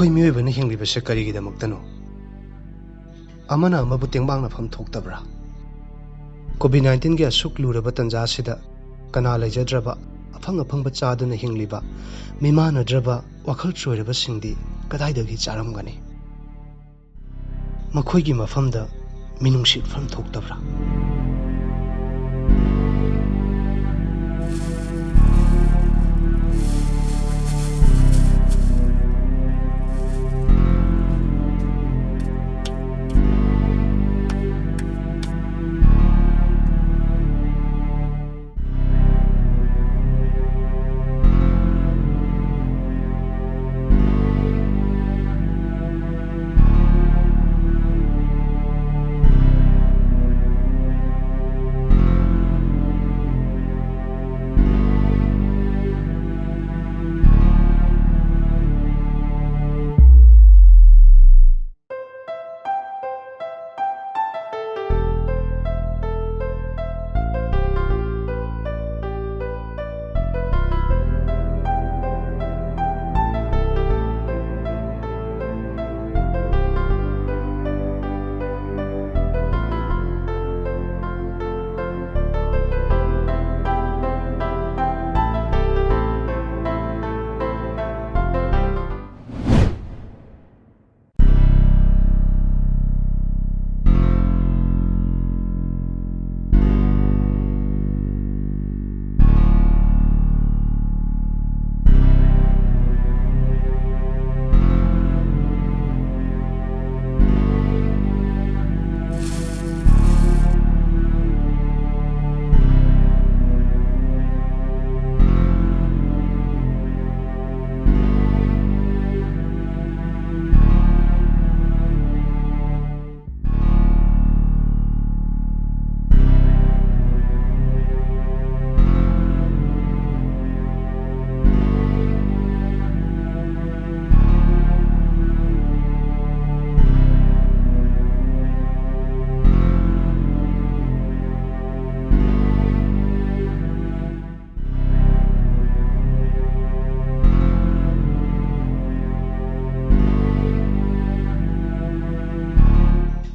ꯑꯩꯈꯣꯏ ꯃꯤꯑꯣꯏꯕꯅ ꯍꯤꯡꯂꯤꯕꯁꯦ ꯀꯔꯤꯒꯤꯗꯃꯛꯇꯅꯣ? ꯑꯃꯅ ꯑꯃꯕꯨ ꯇꯦꯡꯕꯥꯡꯅꯐꯝ ꯊꯣꯛꯇꯕ꯭ꯔꯥ? ꯀꯣꯚꯤꯗ-19ꯒꯤ ꯑꯁꯨꯛ ꯂꯨꯔꯕ ꯇꯥꯟꯖꯥꯁꯤꯗ ꯀꯅꯥ ꯂꯩꯖꯗ꯭ꯔꯕ ꯑꯐꯪ ꯑꯐꯪꯕ ꯆꯥꯗꯨꯅ ꯍꯤꯡꯂꯤꯕ ꯃꯤꯃꯥꯟꯅꯗ꯭ꯔꯕ ꯋꯥꯈꯜ ꯆꯣꯏꯔꯕꯁꯤꯡꯗꯤ ꯀꯗꯥꯏꯗꯒꯤ ꯆꯥꯔꯝꯒꯅꯤ? ꯃꯈꯣꯏꯒꯤ ꯃꯐꯝꯗ ꯃꯤꯅꯨꯡꯁꯤ ꯎꯠꯐꯝ ꯊꯣꯛꯇꯕ꯭ꯔꯥ?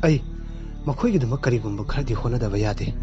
ꯑꯩ ꯃꯈꯣꯏꯒꯤꯗꯃꯛ ꯀꯔꯤꯒꯨꯝꯕ ꯈꯔꯗꯤ ꯍꯣꯠꯅꯗꯕ ꯌꯥꯗꯦ꯫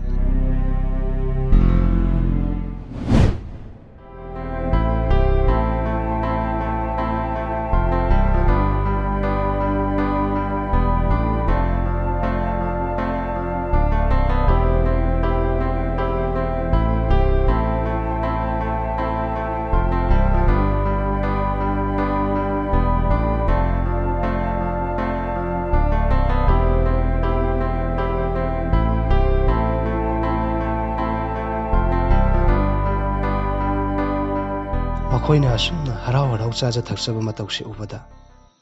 ꯃꯈꯣꯏꯅ ꯑꯁꯨꯝꯅ ꯍꯔꯥꯎ ꯍꯔꯥꯎ ꯆꯥꯖ ꯊꯛꯆꯕ ꯃꯇꯧꯁꯤ ꯎꯕꯗ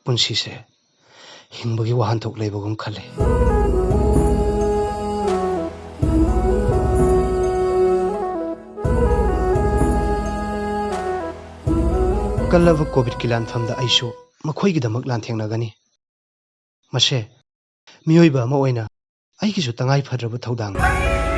ꯄꯨꯟꯁꯤꯁꯦ ꯍꯤꯡꯕꯒꯤ ꯋꯥꯍꯟꯊꯣꯛ ꯂꯩꯕꯒꯨꯝ ꯈꯜꯂꯤ꯫ ꯀꯜꯂꯕ ꯀꯣꯚꯤꯗꯀꯤ ꯂꯥꯟꯐꯝꯗ ꯑꯩꯁꯨ ꯃꯈꯣꯏꯒꯤꯗꯃꯛ ꯂꯥꯟꯊꯦꯡꯅꯒꯅꯤ꯫ ꯃꯁꯦ ꯃꯤꯑꯣꯏꯕ ꯑꯃ ꯑꯣꯏꯅ ꯑꯩꯒꯤꯁꯨ ꯇꯉꯥꯏ ꯐꯗ꯭ꯔꯕ ꯊꯧꯗꯥꯡꯅꯤ꯫